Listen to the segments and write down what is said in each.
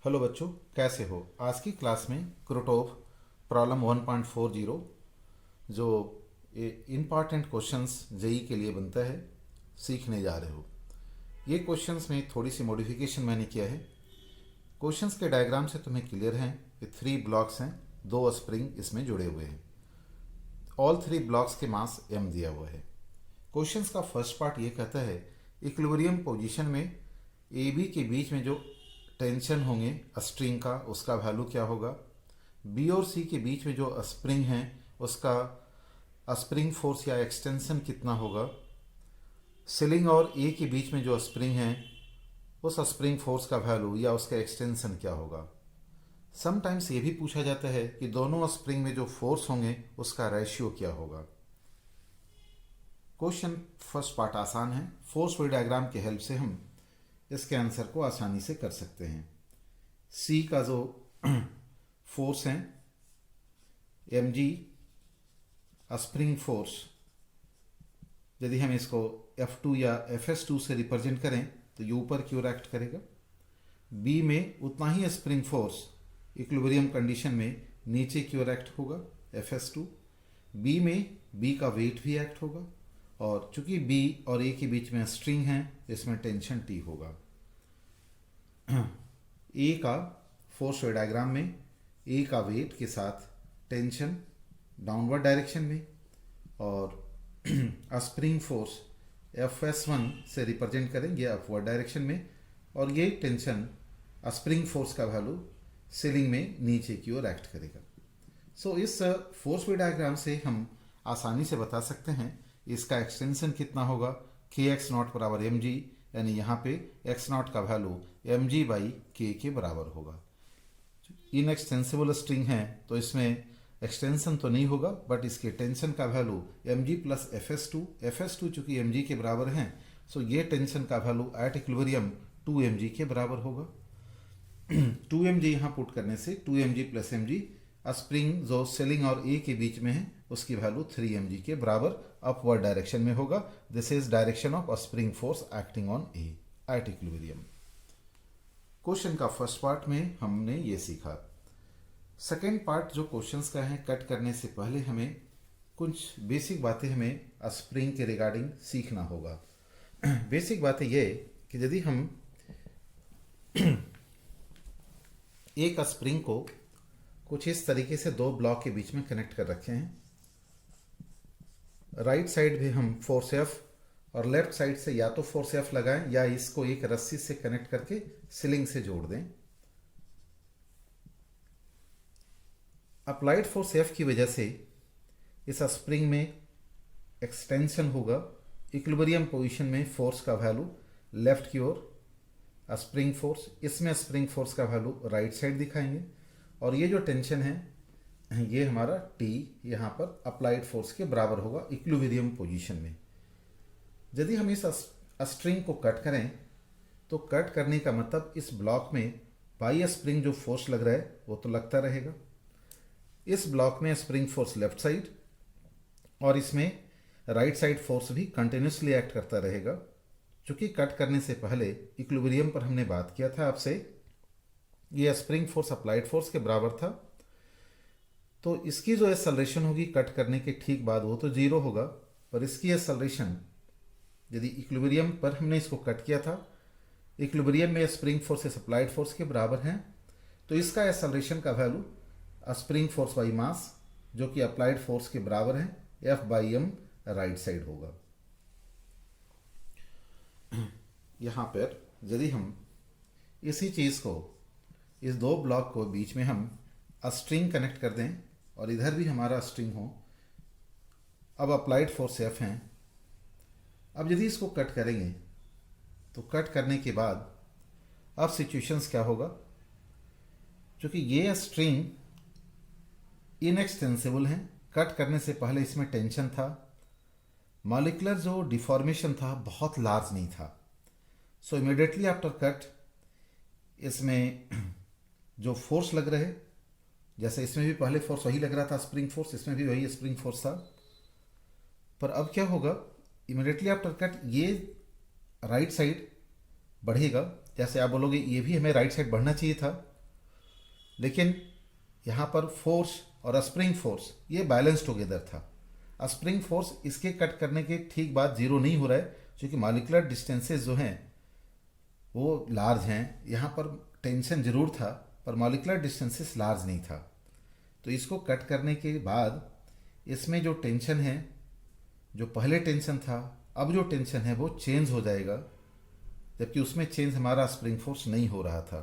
Hello बच्चों, कैसे हो। आज की क्लास में क्रोटोव प्रॉब्लम 1.40 जो इम्पॉर्टेंट क्वेश्चंस जेई के लिए बनता है सीखने जा रहे हो। ये क्वेश्चंस में थोड़ी सी मॉडिफिकेशन मैंने किया है। क्वेश्चंस के डायग्राम से तुम्हें क्लियर है कि 3 ब्लॉक्स हैं, 2 स्प्रिंग इसमें जुड़े हुए हैं। ऑल 3 ब्लॉक्स के मास m दिया हुआ है। क्वेश्चंस का फर्स्ट पार्ट ये कहता है इक्विलिब्रियम पोजीशन में ए बी के बीच में जो टेंशन होंगे स्ट्रिंग का उसका वैल्यू क्या होगा। बी और सी के बीच में जो स्प्रिंग है उसका स्प्रिंग फोर्स या एक्सटेंशन कितना होगा। सीलिंग और ए के बीच में जो स्प्रिंग है उस स्प्रिंग फोर्स का वैल्यू या उसका एक्सटेंशन क्या होगा। समटाइम्स ये भी पूछा जाता है कि दोनों स्प्रिंग में जो फोर्स होंगे उसका रेशियो क्या होगा। क्वेश्चन फर्स्ट पार्ट आसान है। फोर्स फ्री डायग्राम की हेल्प से हम इसके आंसर को आसानी से कर सकते हैं। सी का जो फोर्स है एम जी स्प्रिंग फोर्स, यदि हम इसको F2 या FS2 से रिप्रेजेंट करें तो ये ऊपर की ओर एक्ट करेगा। बी में उतना ही स्प्रिंग फोर्स इक्विलिब्रियम कंडीशन में नीचे की ओर एक्ट होगा FS2। बी में बी का वेट भी एक्ट होगा और चूंकि बी और ए के बीच में स्ट्रिंग है इसमें टेंशन टी होगा। ए का फोर्स डायग्राम में ए का वेट के साथ टेंशन डाउनवर्ड डायरेक्शन में और स्प्रिंग फोर्स FS1 से रिप्रेजेंट करेंगे अपवर्ड डायरेक्शन में, और ये टेंशन स्प्रिंग फोर्स का वैल्यू सीलिंग में नीचे की ओर एक्ट करेगा। सो इस फोर्स वे डायग्राम से हम आसानी से बता सकते हैं इसका एक्सटेंशन कितना होगा। kx0 बराबर एम जी, यानी यहाँ पे x0 का वैल्यू एम जी बाई के बराबर होगा। इनएक्सटेंसिबल स्ट्रिंग है तो इसमें एक्सटेंशन तो नहीं होगा, बट इसके टेंशन का value M G plus F S two चूंकि एम जी के बराबर हैं, सो ये टेंशन का value at equilibrium 2 M G के बराबर होगा। 2 एम जी यहाँ पुट करने से 2 M G plus M G spring जो सीलिंग और ए के बीच में है उसकी वैल्यू 3 एम जी के बराबर अपवर्ड डायरेक्शन में होगा। This is direction of spring force acting on A at equilibrium. Question का फर्स्ट पार्ट में हमने ये सीखा। सेकेंड पार्ट जो क्वेश्चंस का है, कट करने से पहले हमें कुछ बेसिक बातें हमें स्प्रिंग के रिगार्डिंग सीखना होगा। बेसिक बातें ये कि यदि हम एक स्प्रिंग को कुछ इस तरीके से 2 ब्लॉक के बीच में कनेक्ट कर रखे हैं, राइट साइड भी हम फोर्स एफ और लेफ्ट साइड से या तो फोर्स एफ लगाएं या इसको एक रस्सी से कनेक्ट करके सीलिंग से जोड़ दें। अप्लाइड फोर्स एफ की वजह से इस स्प्रिंग में एक्सटेंशन होगा। इक्विलिब्रियम पोजीशन में फोर्स का वैल्यू लेफ्ट की ओर स्प्रिंग फोर्स, इसमें स्प्रिंग फोर्स का वैल्यू राइट साइड दिखाएंगे, और ये जो टेंशन है ये हमारा टी यहाँ पर अप्लाइड फोर्स के बराबर होगा इक्विलिब्रियम पोजीशन में। यदि हम इस स्ट्रिंग को कट करें तो कट करने का मतलब इस ब्लॉक में बाई स्प्रिंग जो फोर्स लग रहा है वो तो लगता रहेगा। इस ब्लॉक में स्प्रिंग फोर्स लेफ्ट साइड और इसमें राइट साइड फोर्स भी कंटिन्यूसली एक्ट करता रहेगा। चूंकि कट करने से पहले इक्विलिब्रियम पर हमने बात किया था आपसे, ये स्प्रिंग फोर्स अप्लाइड फोर्स के बराबर था, तो इसकी जो एक्सेलरेशन होगी कट करने के ठीक बाद वो तो 0 होगा, पर इसकी एक्सेलरेशन यदि इक्विलिब्रियम पर हमने इसको कट किया था, इक्विलिब्रियम में स्प्रिंग फोर्स अप्लाइड फोर्स के बराबर हैं, तो इसका एक्सेलरेशन का value spring force by mass जो कि अप्लाइड फोर्स के बराबर है F by M right side होगा। यहाँ पर यदि हम इसी चीज़ को इस 2 ब्लॉक को बीच में हम स्ट्रिंग कनेक्ट कर दें और इधर भी हमारा स्ट्रिंग हो, अब अप्लाइड फोर्स एफ हैं। अब यदि इसको कट करेंगे तो कट करने के बाद अब सिचुएशंस क्या होगा, क्योंकि ये स्ट्रिंग इनएक्सटेंसिबल है, कट करने से पहले इसमें टेंशन था, मॉलिक्यूलर जो डिफॉर्मेशन था बहुत लार्ज नहीं था, सो इमीडिएटली आफ्टर कट इसमें जो फोर्स लग रहे, जैसे इसमें भी पहले फोर्स वही लग रहा था स्प्रिंग फोर्स, इसमें भी वही स्प्रिंग फोर्स था, पर अब क्या होगा इमीडिएटली आफ्टर कट ये राइट साइड बढ़ेगा। जैसे आप बोलोगे ये भी हमें राइट साइड बढ़ना चाहिए था, लेकिन यहाँ पर फोर्स और स्प्रिंग फोर्स ये बैलेंस टुगेदर था। स्प्रिंग फोर्स इसके कट करने के ठीक बाद जीरो नहीं हो रहा है, क्योंकि मॉलिक्यूलर डिस्टेंसेस जो हैं वो लार्ज हैं। यहाँ पर टेंशन जरूर था पर मॉलिक्यूलर डिस्टेंसेस लार्ज नहीं था। तो इसको कट करने के बाद इसमें जो टेंशन है, जो पहले टेंशन था, अब जो टेंशन है वो चेंज हो जाएगा, जबकि उसमें चेंज हमारा स्प्रिंग फोर्स नहीं हो रहा था।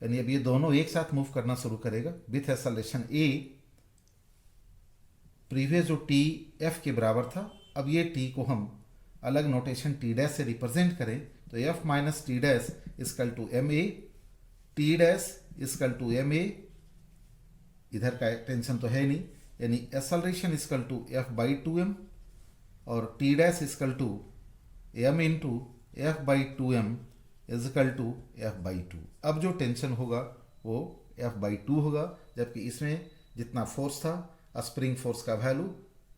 यानी अब ये दोनों एक साथ मूव करना शुरू करेगा विथ एक्सेलरेशन ए। प्रीवियस जो टी एफ के बराबर था, अब ये टी को हम अलग नोटेशन टी डैश से रिप्रेजेंट करें तो F minus T dash equal to M A, T dash equal to M A, इधर का टेंशन तो है नहीं, यानी acceleration equal to F by two M और T dash equal to M into F by two M equal to F by to. अब जो tension होगा वो एफ बाई टू होगा, जबकि इसमें जितना फोर्स था स्प्रिंग फोर्स का वैल्यू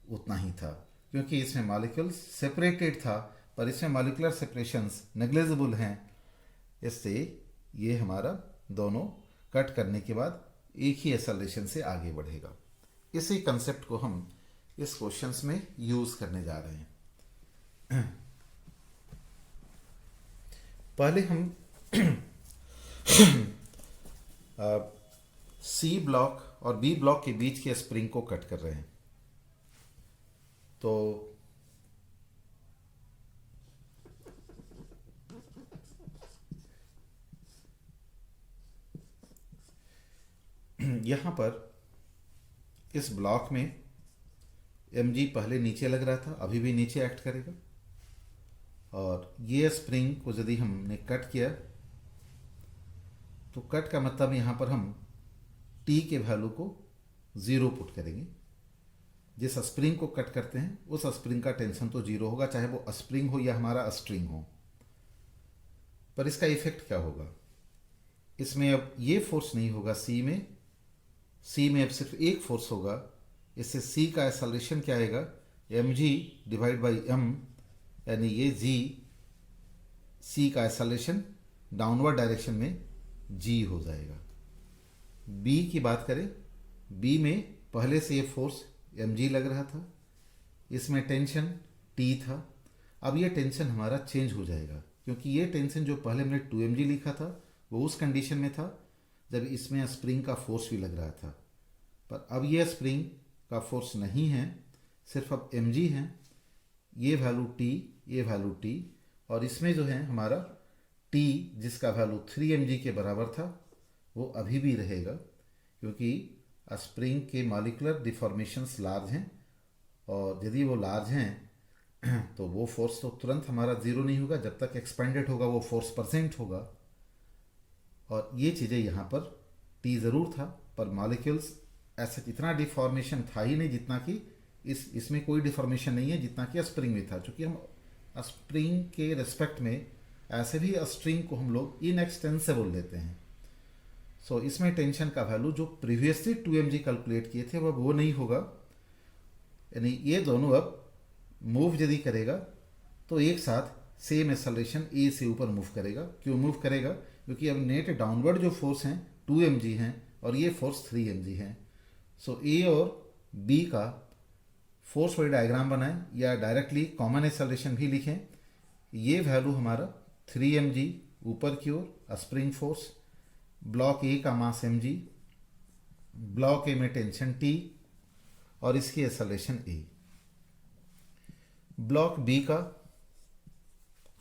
उतना ही था, क्योंकि इसमें मॉलिक्यूल्स सेपरेटेड था, पर इसमें मॉलिक्यूलर सेपरेशंस नेग्लिजिबल हैं। इससे ये हमारा दोनों कट करने के बाद एक ही एक्सेलरेशन से आगे बढ़ेगा। इसी कंसेप्ट को हम इस क्वेश्चंस में यूज करने जा रहे हैं। पहले हम सी ब्लॉक और बी ब्लॉक के बीच के स्प्रिंग को कट कर रहे हैं। तो यहां पर इस ब्लॉक में mg पहले नीचे लग रहा था, अभी भी नीचे एक्ट करेगा, और ये स्प्रिंग को यदि हमने कट किया तो कट का मतलब यहाँ पर हम t के वैल्यू को 0 पुट करेंगे। जिस स्प्रिंग को कट करते हैं उस स्प्रिंग का टेंशन तो 0 होगा, चाहे वो स्प्रिंग हो या हमारा स्ट्रिंग हो। पर इसका इफेक्ट क्या होगा, इसमें अब ये फोर्स नहीं होगा सी में अब सिर्फ एक फोर्स होगा। इससे सी का एक्सेलरेशन क्या आएगा, mg डिवाइड बाई m, यानी ये g, सी का एक्सेलरेशन डाउनवर्ड डायरेक्शन में g हो जाएगा। b की बात करें, b में पहले से ये फोर्स mg लग रहा था, इसमें टेंशन t था। अब ये टेंशन हमारा चेंज हो जाएगा, क्योंकि ये टेंशन जो पहले हमने 2mg लिखा था वो उस कंडीशन में था जब इसमें स्प्रिंग का फोर्स भी लग रहा था। पर अब ये स्प्रिंग का फोर्स नहीं है, सिर्फ अब mg है, ये वैल्यू t, ये वैल्यू t, और इसमें जो है हमारा t जिसका वैल्यू 3mg के बराबर था वो अभी भी रहेगा, क्योंकि स्प्रिंग के मॉलिक्यूलर डिफॉर्मेशंस लार्ज हैं, और यदि वो लार्ज हैं तो वो फोर्स तो तुरंत हमारा 0 नहीं होगा, जब तक एक्सपेंडेड होगा वो फोर्स परसेंट होगा। और ये चीज़ें यहाँ पर t ज़रूर था, पर मॉलिक्यूल्स ऐसा इतना डिफॉर्मेशन था ही नहीं जितना कि इसमें कोई डिफॉर्मेशन नहीं है जितना कि स्प्रिंग में था। क्योंकि हम स्प्रिंग के रिस्पेक्ट में ऐसे भी स्ट्रिंग को हम लोग इनएक्सटेंसिबल लेते हैं। सो इसमें टेंशन का वैल्यू जो प्रीवियसली 2mg कैलकुलेट किए थे वो नहीं होगा, यानी ये दोनों अब मूव यदि करेगा तो एक साथ सेम एक्सेलरेशन ए से ऊपर मूव करेगा। क्यों मूव करेगा, क्योंकि अब नेट डाउनवर्ड जो फोर्स हैं 2mg हैं और ये फोर्स 3mg हैं। सो ए और बी का फोर्स वाली डायग्राम बनाएं या डायरेक्टली कॉमन एक्सेलरेशन भी लिखें। ये वैल्यू हमारा 3mg ऊपर की ओर स्प्रिंग फोर्स, ब्लॉक ए का मास mg, ब्लॉक ए में टेंशन t और इसकी एक्सेलरेशन a। ब्लॉक बी का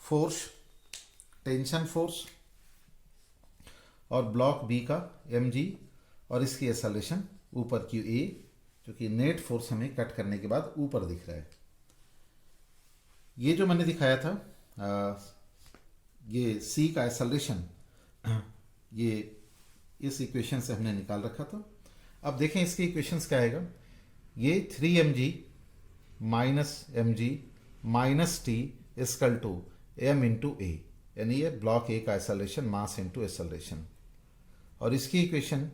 फोर्स टेंशन फोर्स और ब्लॉक बी का mg और इसकी एक्सेलरेशन ऊपर की a, क्योंकि नेट फोर्स हमें कट करने के बाद ऊपर दिख रहा है। ये जो मैंने दिखाया था ये c का एक्सेलरेशन, ये इस इक्वेशन से हमने निकाल रखा था। अब देखें इसकी इक्वेशंस क्या आएगा, ये 3mg minus mg minus t equal to m into A, यानी ये ब्लॉक ए का एक्सेलरेशन मास इंटू एक्सेलरेशन, और इसकी equation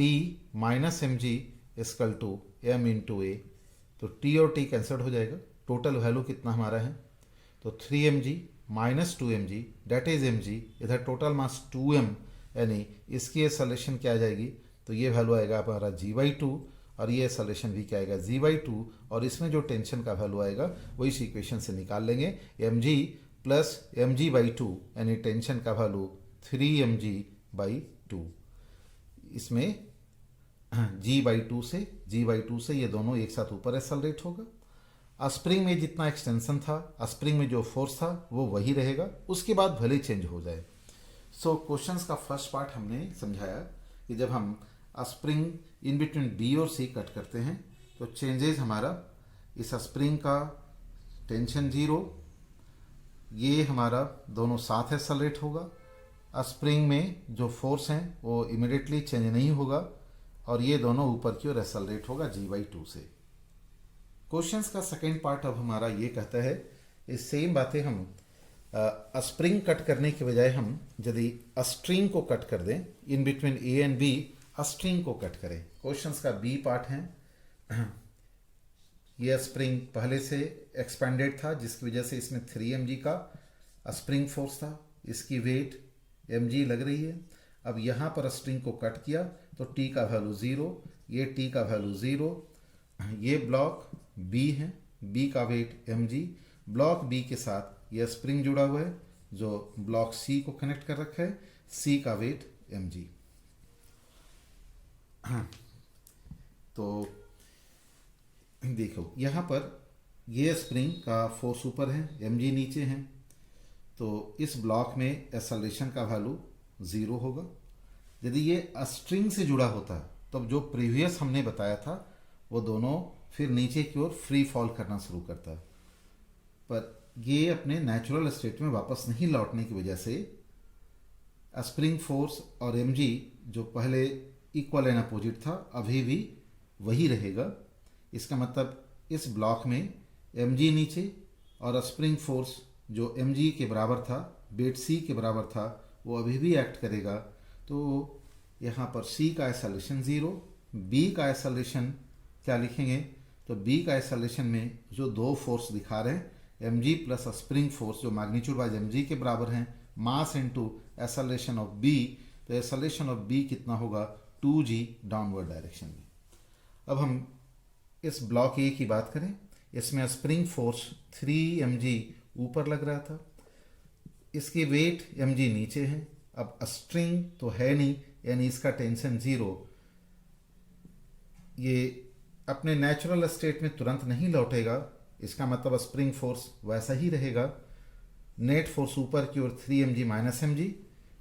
t minus mg equal to m into A. तो t और t कैंसल्ड हो जाएगा, टोटल वैल्यू कितना हमारा है, तो 3mg minus 2mg that is mg, इधर टोटल मास 2m यानी इसकी एक्सेलरेशन क्या आ जाएगी, तो ये वैल्यू आएगा हमारा g/2 और ये एक्सेलरेशन भी क्या आएगा g/2, और इसमें जो टेंशन का वैल्यू आएगा वही इस इक्वेशन से निकाल लेंगे, mg प्लस mg/2 यानी टेंशन का वैल्यू 3mg/2। इसमें g/2 से ये दोनों एक साथ ऊपर एक्सेलरेट होगा। स्प्रिंग में जितना एक्सटेंशन था, स्प्रिंग में जो फोर्स था वो वही रहेगा, उसके बाद भले चेंज हो जाए। सो क्वेश्चंस का फर्स्ट पार्ट हमने समझाया कि जब हम स्प्रिंग इन बिटवीन बी और सी कट करते हैं तो चेंजेस हमारा इस स्प्रिंग का टेंशन 0, ये हमारा दोनों साथ एक्सेलरेट होगा। स्प्रिंग में जो फोर्स हैं वो इमिडिएटली चेंज नहीं होगा और ये दोनों ऊपर की ओर एक्सेलरेट होगा g/2 से। क्वेश्चंस का सेकेंड पार्ट अब हमारा ये कहता है, इस सेम बातें हम स्प्रिंग कट करने के बजाय हम यदि स्ट्रिंग को कट कर दें, in between A and B string को कट करें। क्वेश्चंस का बी पार्ट है, ये स्प्रिंग पहले से एक्सपेंडेड था जिसकी वजह से इसमें 3mg का स्प्रिंग फोर्स था, इसकी वेट mg लग रही है। अब यहाँ पर स्ट्रिंग को कट किया तो t का वैल्यू 0, ये t का वैल्यू 0, ये ब्लॉक b है, b का वेट mg, ब्लॉक b के साथ ये स्प्रिंग जुड़ा हुआ है जो ब्लॉक c को कनेक्ट कर रखा है, c का वेट mg। तो देखो यहाँ पर ये स्प्रिंग का फोर्स ऊपर है, mg नीचे है, तो इस ब्लॉक में एक्सेलरेशन का वैल्यू 0 होगा। यदि ये स्ट्रिंग से जुड़ा होता तब जो प्रीवियस हमने बताया था वो दोनों फिर नीचे की ओर फ्री फॉल करना शुरू करता, पर ये अपने नेचुरल स्टेट में वापस नहीं लौटने की वजह से स्प्रिंग फोर्स और mg जो पहले इक्वल एंड अपोजिट था अभी भी वही रहेगा। इसका मतलब इस ब्लॉक में mg नीचे और स्प्रिंग फोर्स जो mg के बराबर था, वेट c के बराबर था, वो अभी भी एक्ट करेगा। तो यहाँ पर c का एक्सेलरेशन 0, b का एक्सेलरेशन क्या लिखेंगे, तो b का एक्सेलरेशन में जो दो फोर्स दिखा रहे हैं mg प्लस स्प्रिंग फोर्स जो मैग्नीट्यूड वाइज mg के बराबर हैं, mass into acceleration of b, तो एक्सेलरेशन ऑफ b कितना होगा 2g डाउनवर्ड डायरेक्शन में। अब हम इस ब्लॉक ए की बात करें, इसमें स्प्रिंग फोर्स 3mg ऊपर लग रहा था, इसकी वेट mg नीचे है। अब स्ट्रिंग तो है नहीं यानी इसका टेंशन 0, ये अपने नेचुरल स्टेट में तुरंत नहीं लौटेगा, इसका मतलब स्प्रिंग फोर्स वैसा ही रहेगा। नेट फोर्स ऊपर की ओर 3mg माइनस mg,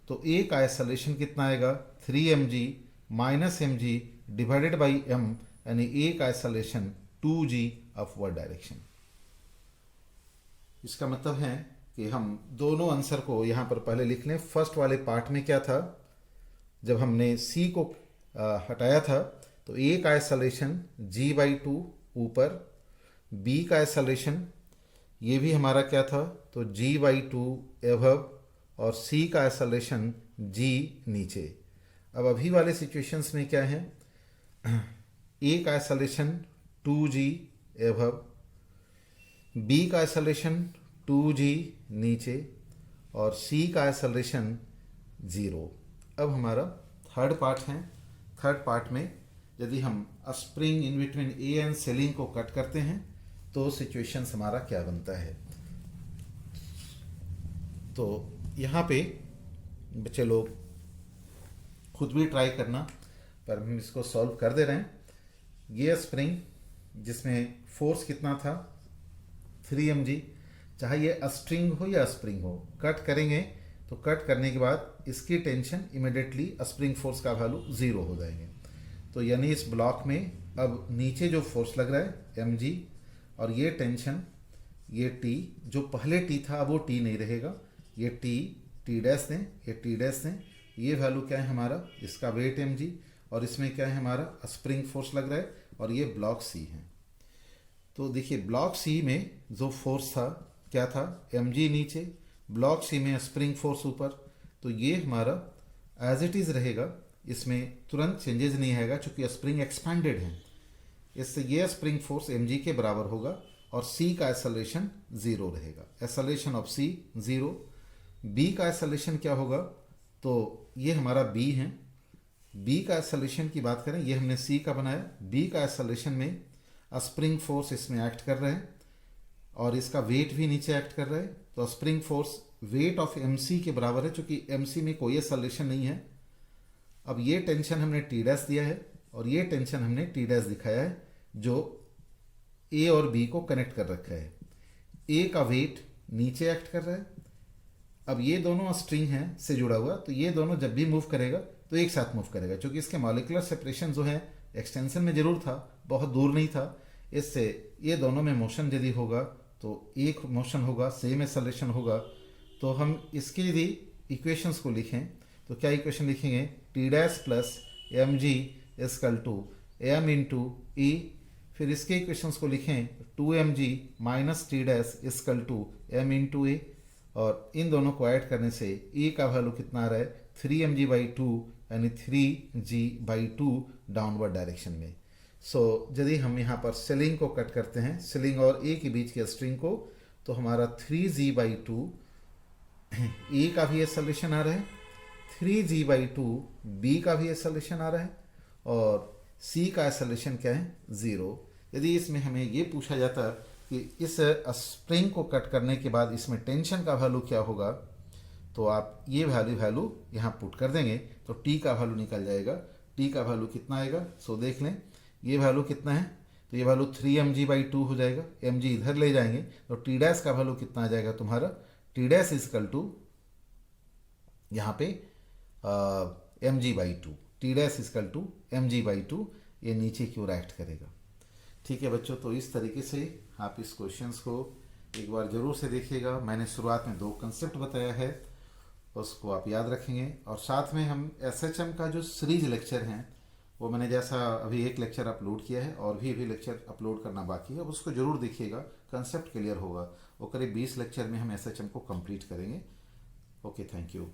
तो ए का एक्सेलरेशन कितना आएगा 3mg minus mg divided by m, यानी ए का एक्सेलरेशन 2g अपवर्ड डायरेक्शन। इसका मतलब है कि हम दोनों आंसर को यहाँ पर पहले लिख लें। फर्स्ट वाले पार्ट में क्या था, जब हमने c को हटाया था तो a का एक्सेलरेशन g/2 ऊपर, b का एक्सेलरेशन ये भी हमारा क्या था, तो g/2 एबव, और c का एक्सेलरेशन g नीचे। अब अभी वाले सिचुएशंस में क्या है, a का एक्सेलरेशन 2g एबव, b का एक्सेलरेशन 2g नीचे और c का एक्सेलरेशन 0। अब हमारा थर्ड पार्ट है, थर्ड पार्ट में यदि हम spring in between A and selling को कट करते हैं तो सिचुएशंस हमारा क्या बनता है। तो यहाँ पे बच्चे लोग खुद भी ट्राई करना, पर हम इसको सॉल्व कर दे रहे हैं। ये स्प्रिंग जिसमें फोर्स कितना था 3mg, चाहे ये स्ट्रिंग हो या स्प्रिंग हो, कट करेंगे तो कट करने के बाद इसकी टेंशन इमिडिएटली स्प्रिंग फोर्स का वैल्यू 0 हो जाएंगे। तो यानी इस ब्लॉक में अब नीचे जो फोर्स लग रहा है mg और ये टेंशन, ये t जो पहले t था अब वो t नहीं रहेगा, ये t डैश दें, ये t डैश दें, ये वैल्यू क्या है हमारा, इसका वेट mg और इसमें क्या है हमारा स्प्रिंग फोर्स लग रहा है और ये ब्लॉक c है। तो देखिए ब्लॉक c में जो फोर्स था क्या था, mg नीचे, ब्लॉक c में स्प्रिंग फोर्स ऊपर, तो ये हमारा एज इट इज़ रहेगा, इसमें तुरंत चेंजेस नहीं आएगा चूँकि स्प्रिंग एक्सपेंडेड है। इससे ये स्प्रिंग फोर्स mg के बराबर होगा और c का एक्सेलरेशन 0 रहेगा, एक्सेलरेशन ऑफ c 0। b का एक्सेलरेशन क्या होगा, तो ये हमारा बी है। बी का एक्सेलरेशन की बात करें, ये हमने सी का बनाया। बी का एक्सेलरेशन में स्प्रिंग फोर्स इसमें एक्ट कर रहे हैं और इसका वेट भी नीचे एक्ट कर रहा है। तो spring force weight of M C के बराबर है, चूंकि एम सी में कोई एक्सेलरेशन नहीं है। अब ये टेंशन हमने टी डैश दिया है और ये टेंशन हमने टी डैश दिखाया है, जो ए और बी को कनेक्ट कर रखा है। ए का वेट नीचे एक्ट कर रहा है। अब ये दोनों स्ट्रिंग हैं से जुड़ा हुआ, तो ये दोनों जब भी मूव करेगा तो एक साथ मूव करेगा, क्योंकि इसके मॉलिक्यूलर सेपरेशन जो है एक्सटेंशन में जरूर था, बहुत दूर नहीं था। इससे ये दोनों में मोशन यदि होगा तो एक मोशन होगा, सेम एक्सेलरेशन होगा। तो हम इसके यदि इक्वेशंस को लिखें तो क्या इक्वेशन लिखेंगे, T dash plus M G equal to M into E. फिर इसके इक्वेशंस को लिखें, two M G minus T dash equal to M into A. और इन दोनों को ऐड करने से ई का वैल्यू कितना आ रहा है, 3mg/2, यानी 3g/2 डाउनवर्ड डायरेक्शन में। सो यदि हम यहाँ पर सिलिंग को कट करते हैं, सिलिंग और ए के बीच के स्ट्रिंग को, तो हमारा 3g/2 ए का भी एक्सेलरेशन आ रहा है, 3g/2 बी का भी एक्सेलरेशन आ रहा है, और सी का एक्सेलरेशन क्या है, 0। यदि इसमें हमें ये पूछा जाता कि इस स्प्रिंग को कट करने के बाद इसमें टेंशन का वैल्यू क्या होगा, तो आप ये वैल्यू यहाँ पुट कर देंगे तो टी का वैल्यू निकल जाएगा। टी का वैल्यू कितना आएगा, सो देख लें ये वैल्यू कितना है, तो ये वैल्यू 3mg/2 हो जाएगा। mg इधर ले जाएंगे तो टी डैश का वैल्यू कितना आ जाएगा तुम्हारा, टी डैश इजकल टू यहाँ पे mg/2, T dash equal to mg/2, ये नीचे की ओर एक्ट करेगा। ठीक है बच्चों, तो इस तरीके से आप इस क्वेश्चंस को एक बार जरूर से देखिएगा। मैंने शुरुआत में 2 कंसेप्ट बताया है, उसको आप याद रखेंगे। और साथ में हम एसएचएम का जो सीरीज लेक्चर हैं, वो मैंने जैसा अभी एक लेक्चर अपलोड किया है और भी अभी लेक्चर अपलोड करना बाकी है, अब उसको जरूर देखिएगा, कंसेप्ट क्लियर होगा। वो करीब 20 लेक्चर में हम एसएचएम को कंप्लीट करेंगे। Okay, thank you.